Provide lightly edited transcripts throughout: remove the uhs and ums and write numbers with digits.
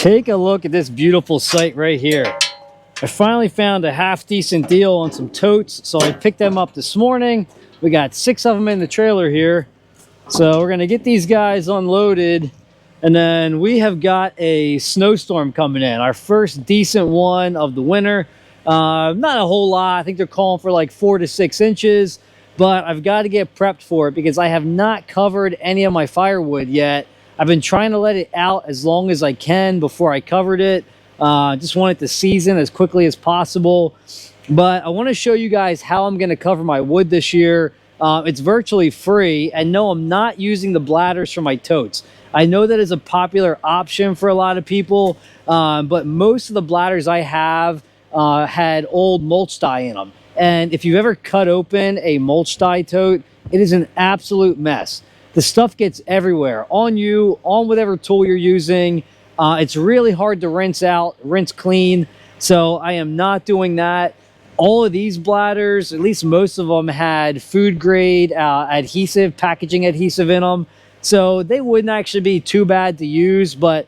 Take a look at this beautiful site right here. I finally found a half decent deal on some totes, so I picked them up this morning. We got 6 of them in the trailer here. So we're gonna get these guys unloaded, and then we have got a snowstorm coming in, our first decent one of the winter. Not a whole lot. I think they're calling for like 4 to 6 inches, but I've got to get prepped for it because I have not covered any of my firewood yet. I've been trying to let it out as long as I can before I covered it. Just want it to season as quickly as possible. But I want to show you guys how I'm going to cover my wood this year. It's virtually free, and no, I'm not using the bladders for my totes. I know that is a popular option for a lot of people, but most of the bladders I have had old mulch dye in them. And if you've ever cut open a mulch dye tote, it is an absolute mess. The stuff gets everywhere, on you, on whatever tool you're using. It's really hard to rinse out, rinse clean. So I am not doing that. All of these bladders, at least most of them, had food grade adhesive, packaging adhesive in them. So they wouldn't actually be too bad to use, but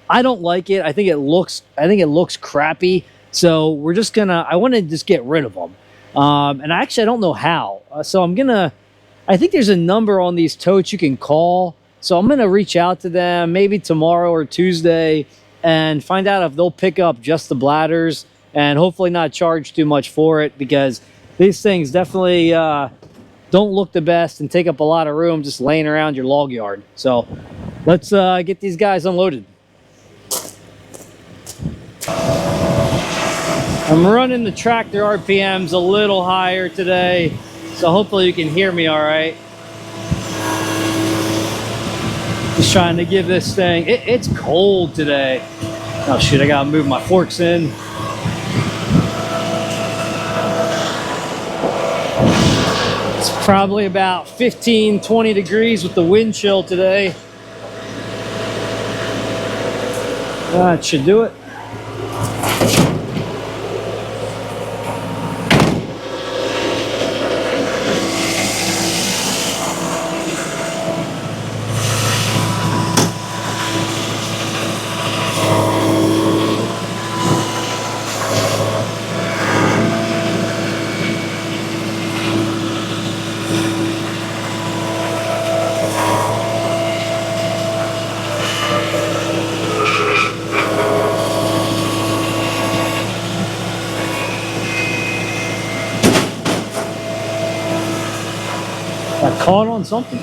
I don't like it. I think it looks crappy. So we're just gonna, I want to just get rid of them. And actually I don't know how. So I think there's a number on these totes you can call. So I'm gonna reach out to them maybe tomorrow or Tuesday and find out if they'll pick up just the bladders and hopefully not charge too much for it, because these things definitely don't look the best and take up a lot of room just laying around your log yard. So let's get these guys unloaded. I'm running the tractor RPMs a little higher today, so hopefully you can hear me all right. Just trying to give this thing, it's cold today. Oh shoot, I gotta move my forks in. It's probably about 15, 20 degrees with the wind chill today. That should do it. I caught on something.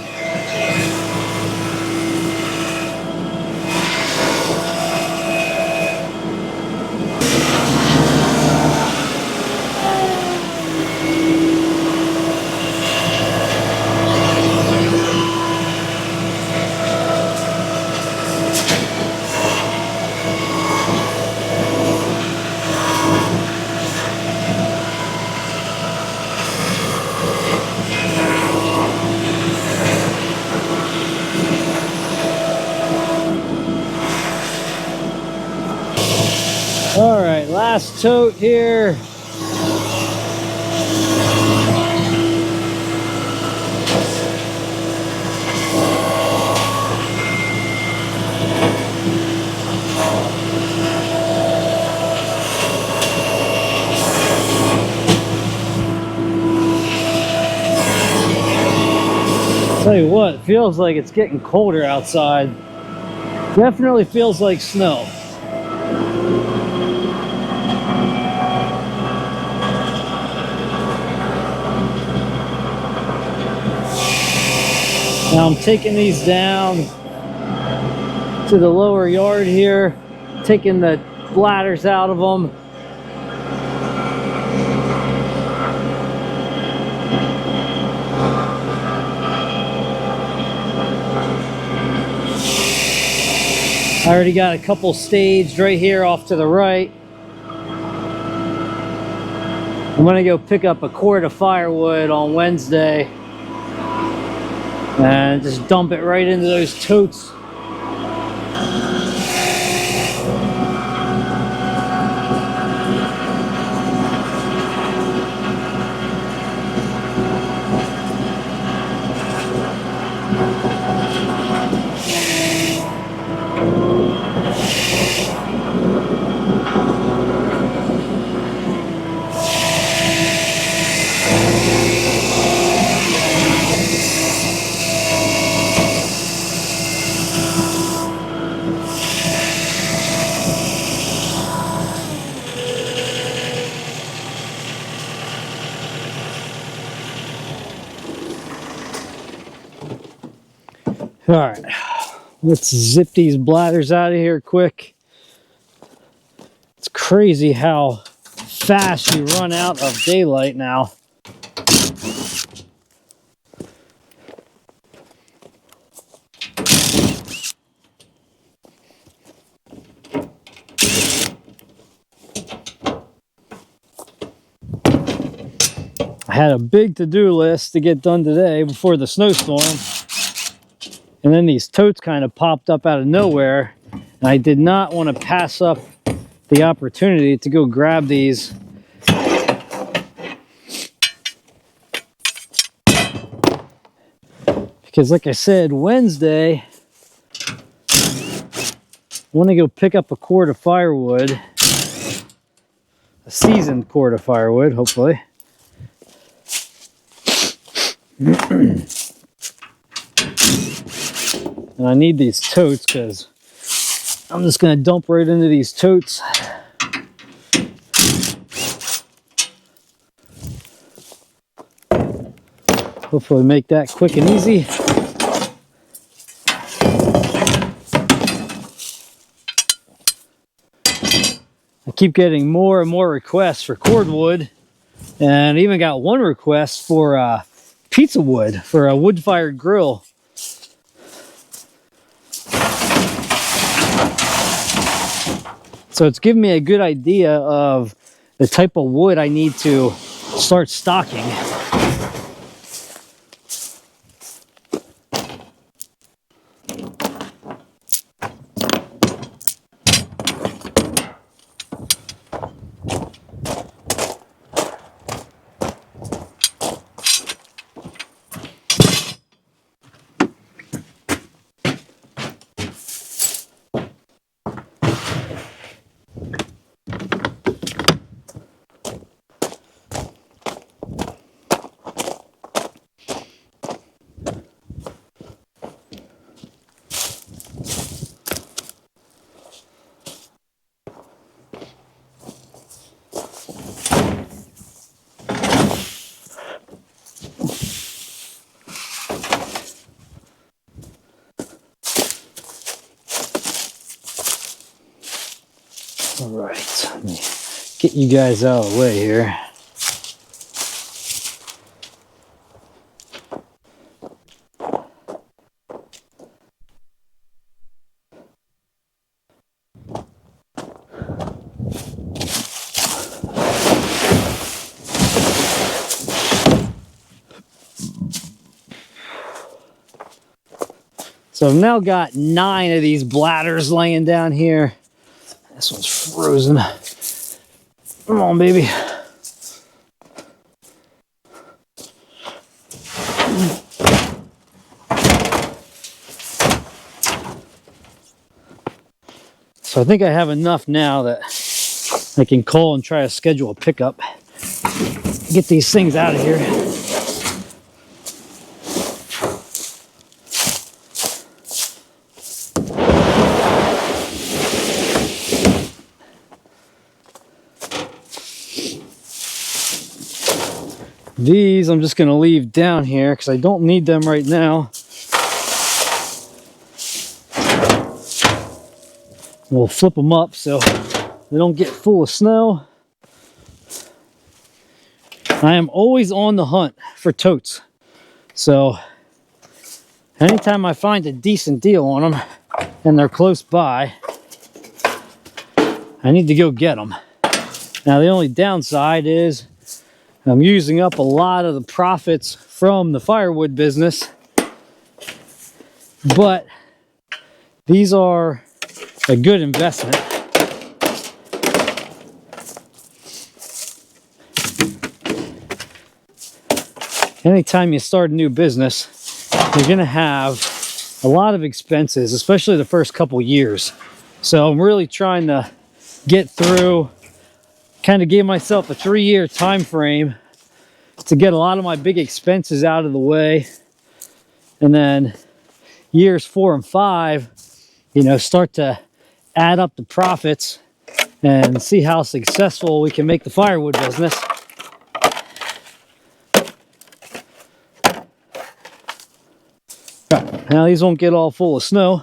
All right, last tote here. Tell you what, it feels like it's getting colder outside. Definitely feels like snow. Now I'm taking these down to the lower yard here, taking the bladders out of them. I already got a couple staged right here off to the right. I'm gonna go pick up a quart of firewood on Wednesday and just dump it right into those totes. All right, let's zip these bladders out of here quick. It's crazy how fast you run out of daylight now. I had a big to-do list to get done today before the snowstorm. And then these totes kind of popped up out of nowhere. And I did not want to pass up the opportunity to go grab these. Because like I said, Wednesday, I want to go pick up a cord of firewood. A seasoned cord of firewood, hopefully. And I need these totes because I'm just going to dump right into these totes. Hopefully make that quick and easy. I keep getting more and more requests for cordwood, and I even got one request for pizza wood for a wood-fired grill. So it's giving me a good idea of the type of wood I need to start stocking. All right, let me get you guys out of the way here. So I've now got 9 of these bladders laying down here. This one's frozen. Come on, baby. So I think I have enough now that I can call and try to schedule a pickup. Get these things out of here. These I'm just going to leave down here because I don't need them right now. We'll flip them up so they don't get full of snow. I am always on the hunt for totes. So anytime I find a decent deal on them and they're close by, I need to go get them. Now the only downside is I'm using up a lot of the profits from the firewood business, but these are a good investment. Anytime you start a new business, you're going to have a lot of expenses, especially the first couple years. So I'm really trying to get through, kind of give myself a 3-year time frame to get a lot of my big expenses out of the way. And then years 4 and 5, you know, start to add up the profits and see how successful we can make the firewood business. Now these won't get all full of snow.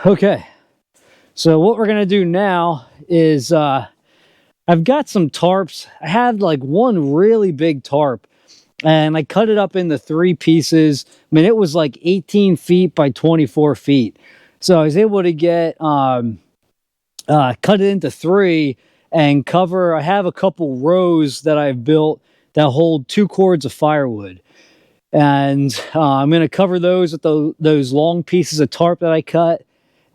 Okay, so what we're gonna do now is I've got some tarps. I had like one really big tarp and I cut it up into 3 pieces. I mean, it was like 18 feet by 24 feet. So I was able to get, cut it into 3 and cover. I have a couple rows that I've built that hold 2 cords of firewood. And I'm going to cover those with those long pieces of tarp that I cut.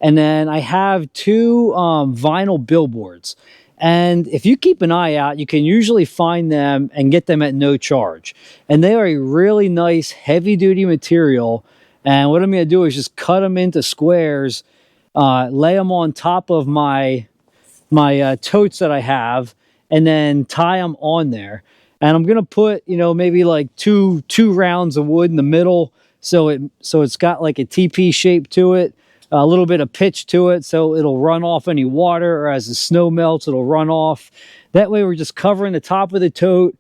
And then I have 2 vinyl billboards. And if you keep an eye out, you can usually find them and get them at no charge. And they are a really nice heavy-duty material. And what I'm going to do is just cut them into squares, lay them on top of my totes that I have, and then tie them on there. And I'm going to put, you know, maybe like two rounds of wood in the middle, so it's got like a TP shape to it. A little bit of pitch to it so it'll run off any water, or as the snow melts it'll run off. That way we're just covering the top of the tote.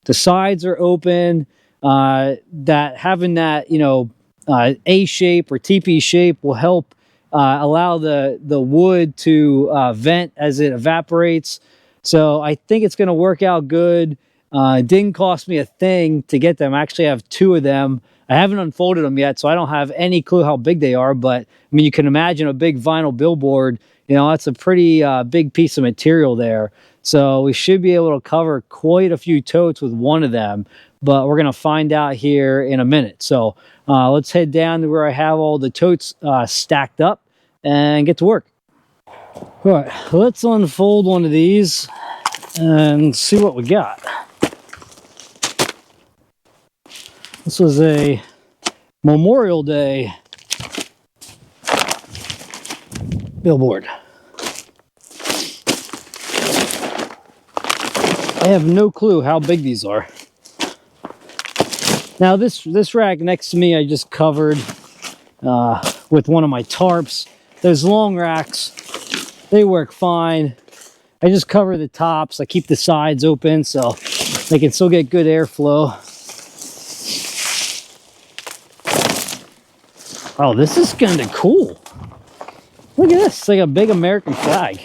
The sides are open. That having that, you know, A shape or TP shape will help allow the wood to vent as it evaporates. So I think it's going to work out good. It didn't cost me a thing to get them. I actually have 2 of them. I haven't unfolded them yet, so I don't have any clue how big they are. But I mean, you can imagine a big vinyl billboard. You know, that's a pretty big piece of material there. So we should be able to cover quite a few totes with one of them. But we're going to find out here in a minute. So let's head down to where I have all the totes stacked up and get to work. All right, let's unfold one of these and see what we got. This was a Memorial Day billboard. I have no clue how big these are. Now this rack next to me I just covered with one of my tarps. Those long racks, they work fine. I just cover the tops. I keep the sides open so they can still get good airflow. Oh, this is kind of cool. Look at this. It's like a big American flag.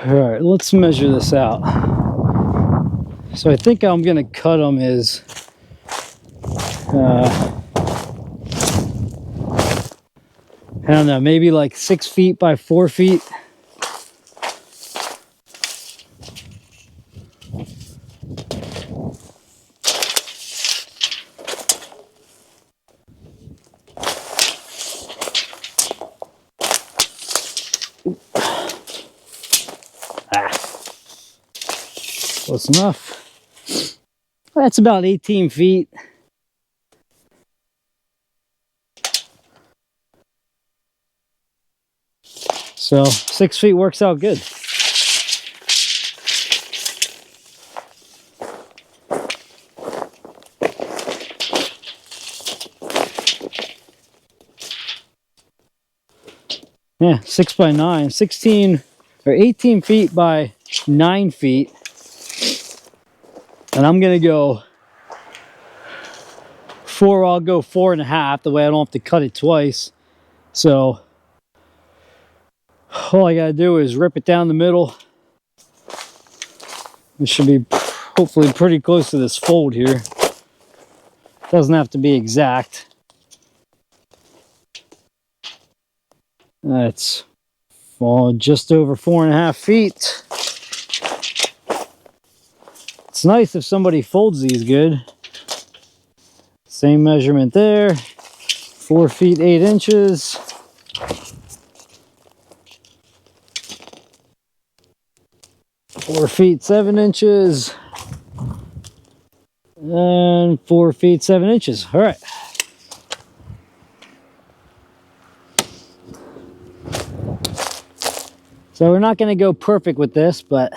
All right, let's measure this out. So I think I'm gonna cut them is I don't know, maybe like 6 feet by 4 feet. Close enough. That's about 18 feet. So 6 feet works out good. Yeah, 6 by 9, 16 or 18 feet by 9 feet. And I'm gonna go I'll go 4.5, the way I don't have to cut it twice. So all I gotta do is rip it down the middle. It should be hopefully pretty close to this fold here. Doesn't have to be exact. That's just over 4.5 feet. It's nice if somebody folds these good. Same measurement there, 4 feet 8 inches. Four feet 7 inches. And 4 feet 7 inches. All right. So we're not going to go perfect with this, but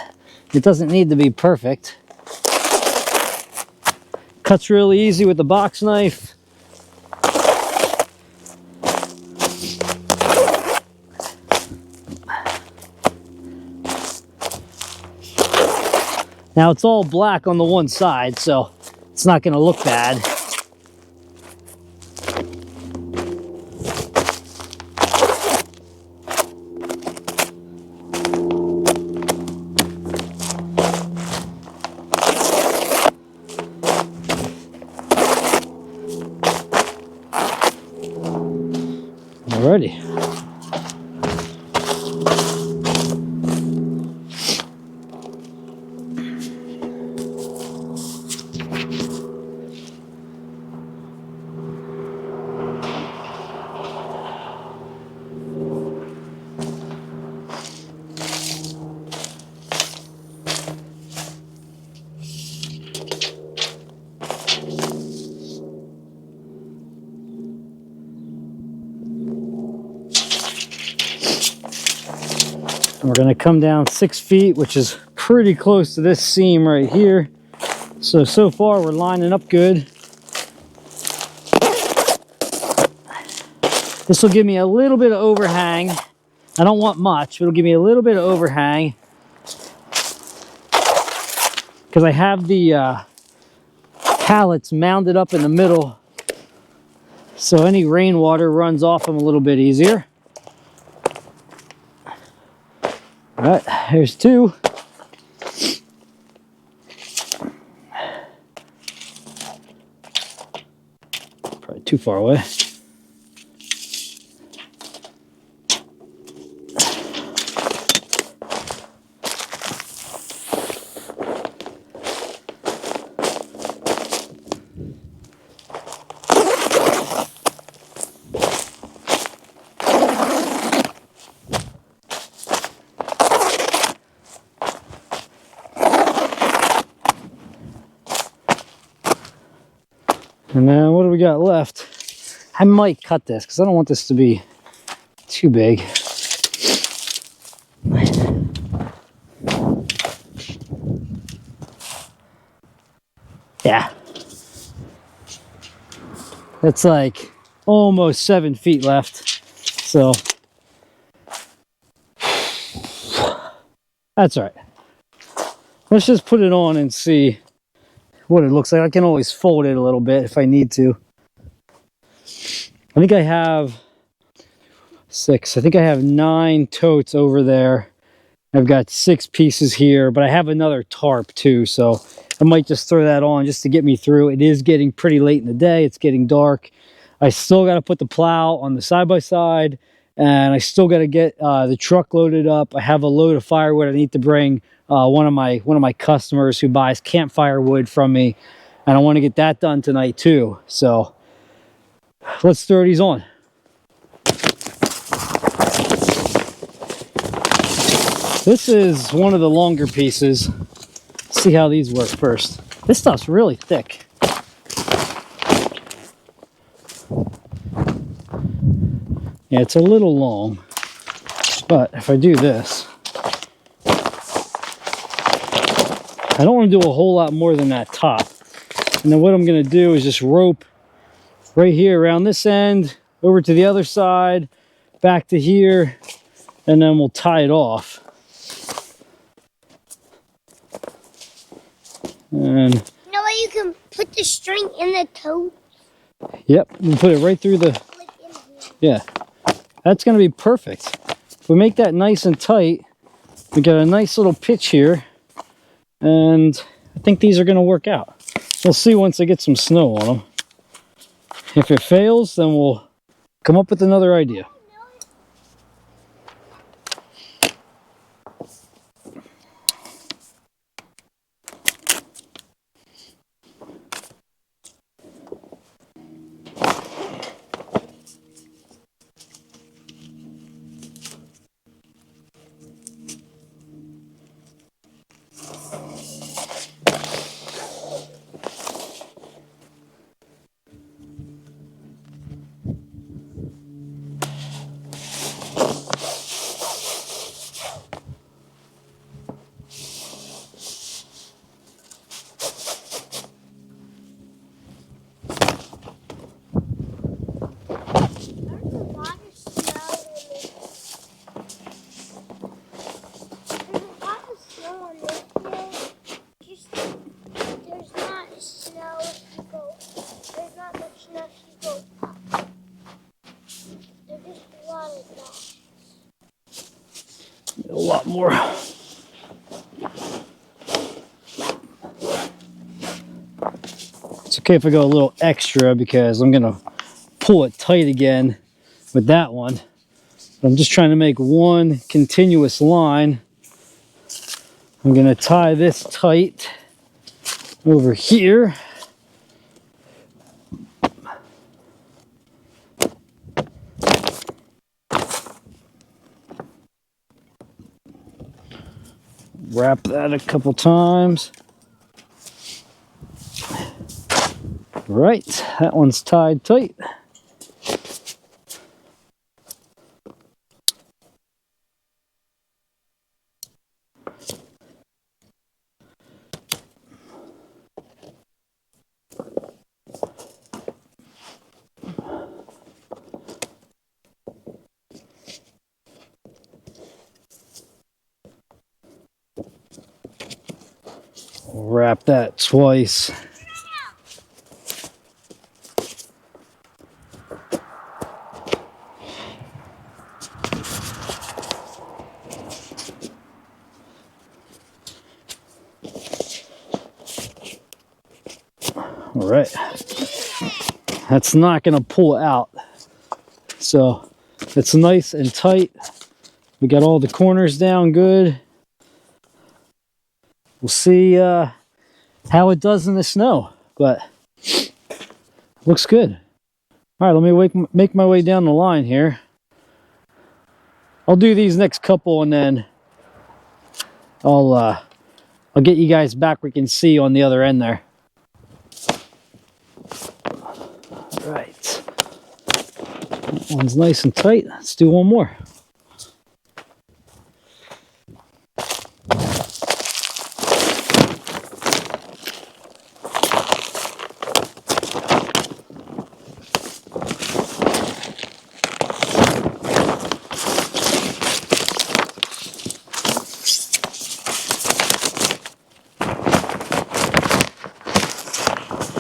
it doesn't need to be perfect. Cuts really easy with the box knife. Now it's all black on the one side, so it's not going to look bad. Alrighty. And we're going to come down 6 feet, which is pretty close to this seam right here. So far we're lining up good. This will give me a little bit of overhang. I don't want much, but it'll give me a little bit of overhang. Because I have the pallets mounded up in the middle. So any rainwater runs off them a little bit easier. All right, here's 2. Probably too far away. And then what do we got left? I might cut this because I don't want this to be too big. Yeah. That's like almost 7 feet left. So that's all right. Let's just put it on and see what it looks like. I can always fold it a little bit if I need to. I think I have 6. I think I have 9 totes over there. I've got 6 pieces here, but I have another tarp too, so I might just throw that on just to get me through. It is getting pretty late in the day. It's getting dark. I still got to put the plow on the side-by-side, and I still got to get the truck loaded up. I have a load of firewood I need to bring one of my customers who buys campfire wood from me, and I want to get that done tonight too. So let's throw these on. This is one of the longer pieces. Let's see how these work first. This stuff's really thick. Yeah, it's a little long, but if I do this, I don't want to do a whole lot more than that top. And then what I'm going to do is just rope right here around this end, over to the other side, back to here, and then we'll tie it off. And you know where you can put the string in the tote? Yep, we put it right through the, yeah, that's going to be perfect. If we make that nice and tight, we got a nice little pitch here, and I think these are going to work out. We'll see once I get some snow on them. If it fails, then we'll come up with another idea. more. It's okay if I go a little extra because I'm gonna pull it tight again with that one. But I'm just trying to make one continuous line. I'm gonna tie this tight over here. Wrap that a couple times. Right, that one's tied tight. Wrap that twice. All right, that's not going to pull out, so it's nice and tight. We got all the corners down good. We'll see how it does in the snow, but looks good. All right, let me make my way down the line here. I'll do these next couple and then I'll get you guys back. We can see on the other end there. All right, that one's nice and tight. Let's do one more.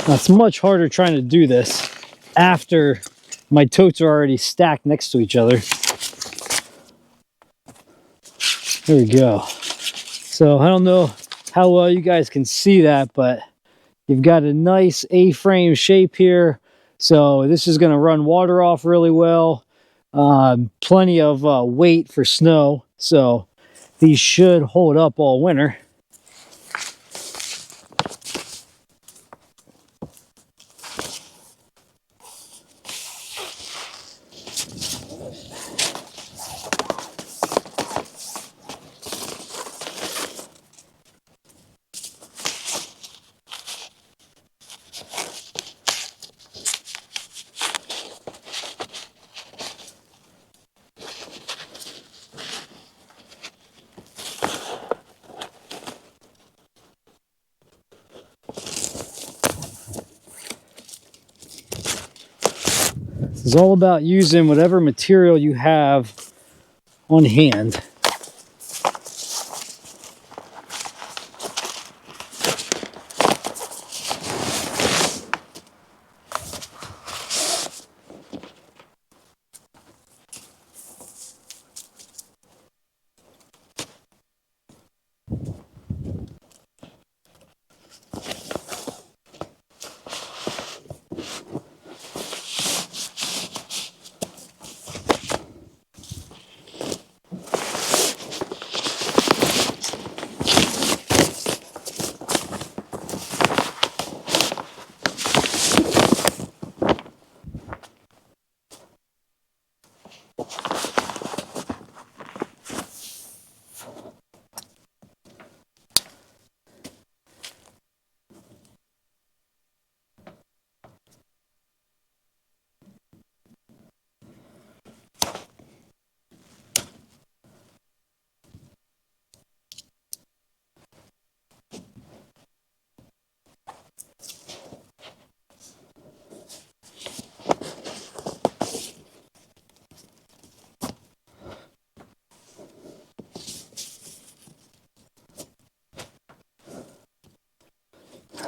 Now, it's much harder trying to do this after my totes are already stacked next to each other. There we go. So I don't know how well you guys can see that, but you've got a nice A-frame shape here. So this is going to run water off really well. Plenty of weight for snow. So these should hold up all winter. It's all about using whatever material you have on hand.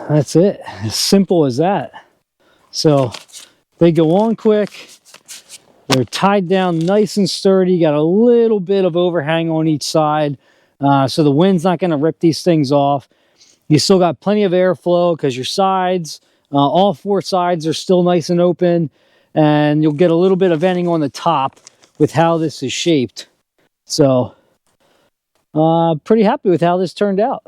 That's it, as simple as that. So they go on quick, they're tied down nice and sturdy, got a little bit of overhang on each side, so the wind's not going to rip these things off. You still got plenty of airflow because your sides, all 4 sides are still nice and open, and you'll get a little bit of venting on the top with how this is shaped. So pretty happy with how this turned out.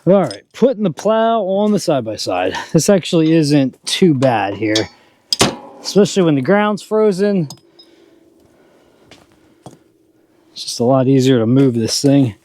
All right, putting the plow on the side-by-side. This actually isn't too bad here, especially when the ground's frozen. It's just a lot easier to move this thing.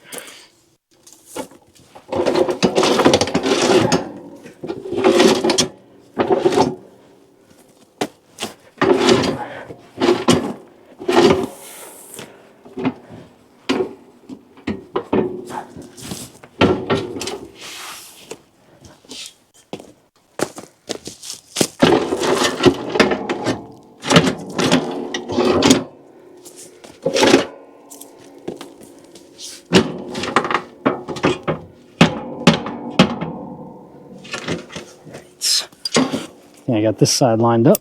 Yeah, I got this side lined up.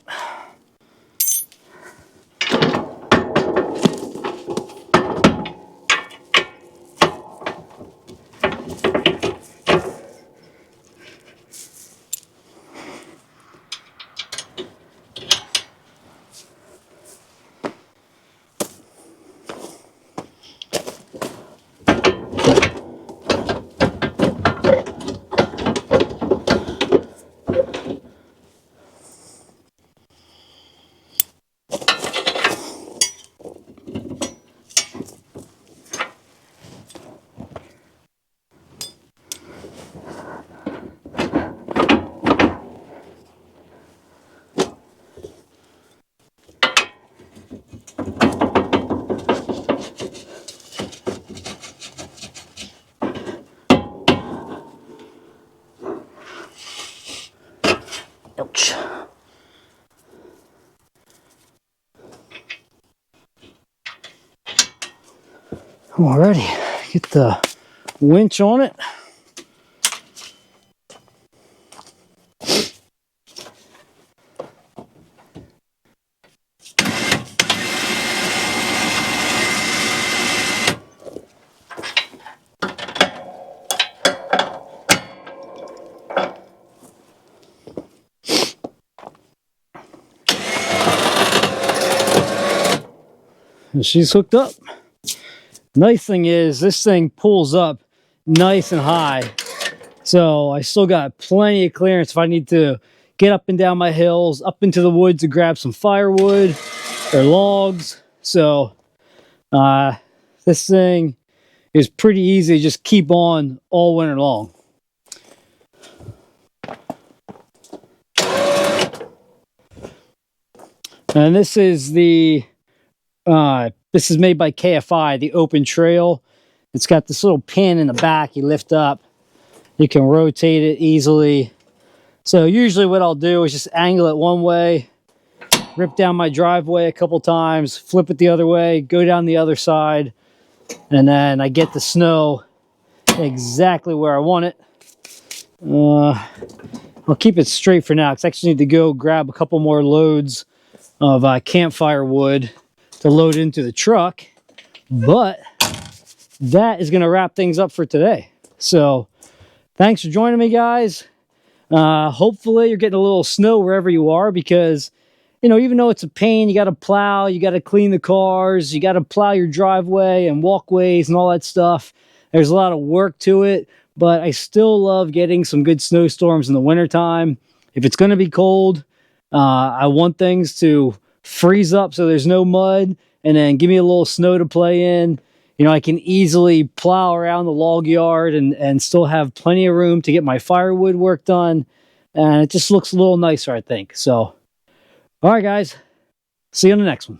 Ouch. Alrighty, get the winch on it. And she's hooked up. Nice thing is this thing pulls up nice and high, so I still got plenty of clearance if I need to get up and down my hills, up into the woods to grab some firewood or logs. So this thing is pretty easy to just keep on all winter long. And this is the this is made by KFI, the open trail. It's got this little pin in the back you lift up. You can rotate it easily. So usually what I'll do is just angle it one way, rip down my driveway a couple times, flip it the other way, go down the other side, and then I get the snow exactly where I want it. I'll keep it straight for now because I actually need to go grab a couple more loads of campfire wood to load into the truck, but that is going to wrap things up for today. So thanks for joining me, guys. Hopefully you're getting a little snow wherever you are, because you know, even though it's a pain, you got to plow, you got to clean the cars, you got to plow your driveway and walkways and all that stuff. There's a lot of work to it, but I still love getting some good snowstorms in the wintertime. If it's going to be cold, I want things to freeze up so there's no mud, and then give me a little snow to play in. You know, I can easily plow around the log yard and still have plenty of room to get my firewood work done. And it just looks a little nicer, I think. So, all right, guys. See you on the next one.